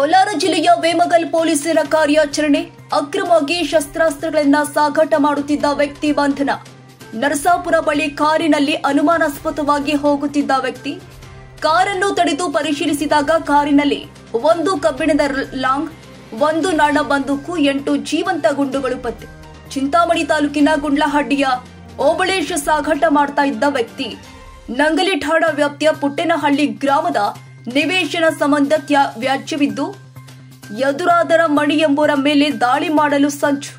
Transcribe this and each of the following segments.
ಕೋಲಾರ ಜಿಲ್ಲೆಯ ವೇಮಗಲ್ ಪೊಲೀಸರ ಕಾರ್ಯಾಚರಣೆ. ಅಕ್ರಮವಾಗಿ ಶಸ್ತ್ರಾಸ್ತ್ರಗಳನ್ನ ಸಾಗಾಟ ಮಾಡುತ್ತಿದ್ದ ವ್ಯಕ್ತಿ ಬಂಧನ. ನರಸಾಪುರ ಬಳಿ ಕಾರಿನಲ್ಲಿ ಅನುಮಾನಾಸ್ಪದವಾಗಿ ಹೋಗುತ್ತಿದ್ದ ವ್ಯಕ್ತಿ ಕಾರನ್ನು ತಡೆದು ಪರಿಶೀಲಿಸಿದಾಗ ಕಾರಿನಲ್ಲಿ 1 ಕಬ್ಬಿಣದ ಲಾಂಗ್, 1 ನಾಡ ಬಂದೂಕು, 8 ಜೀವಂತ ಗುಂಡುಗಳು ಪತ್ತೆ. ಚಿಂತಾಮಣಿ ತಾಲೂಕಿನ ಗುಂಡ್ಲಹಳ್ಳಿಯ ಓಬಳೇಶ್ ಸಾಗಾಟ ಮಾಡ್ತಾ ಇದ್ದ ವ್ಯಕ್ತಿ ನಂಗಲಿ ಠಾಣಾ ವ್ಯಾಪ್ತಿಯ ಪುಟ್ಟೇನಹಳ್ಳಿ ಗ್ರಾಮದ ನಿವೇಶನ ಸಂಬಂಧ ವ್ಯಾಜ್ಯವಿದ್ದು ಎದುರಾದರ ಮಣಿ ಎಂಬುವರ ಮೇಲೆ ದಾಳಿ ಮಾಡಲು ಸಂಚು.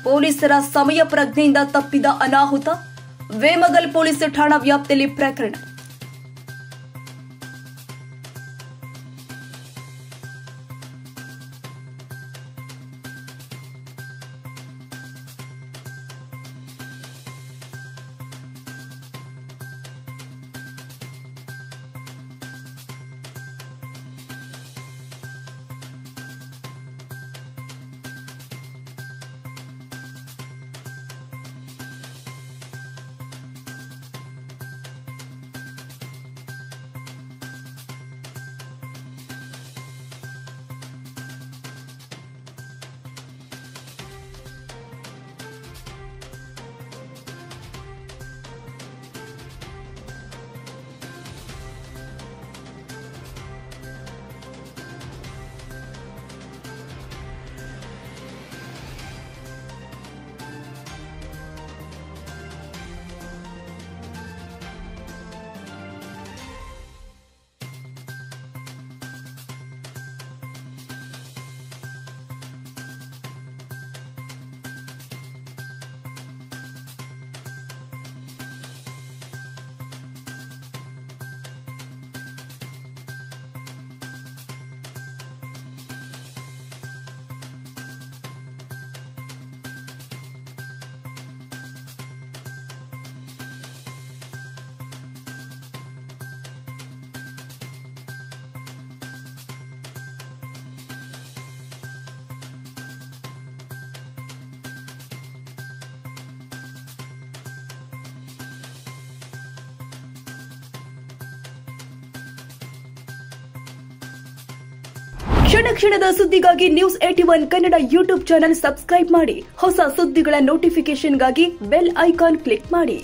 ಪೊಲೀಸರ ಸಮಯ ಪ್ರಜ್ಞೆಯಿಂದ ತಪ್ಪಿದ ಅನಾಹುತ. ವೇಮಗಲ್ ಪೊಲೀಸ್ ಠಾಣಾ ವ್ಯಾಪ್ತಿಯಲ್ಲಿ ಪ್ರಕರಣ. ಕ್ಷಣ ಕ್ಷಣದ ಸುದ್ದಿಗಾಗಿ news 81 Kannada YouTube channel subscribe ಮಾಡಿ. ಹೊಸ ಸುದ್ದಿಗಳ ನೋಟಿಫಿಕೇಶನ್ಗಾಗಿ ಬೆಲ್ ಐಕಾನ್ ಕ್ಲಿಕ್ ಮಾಡಿ.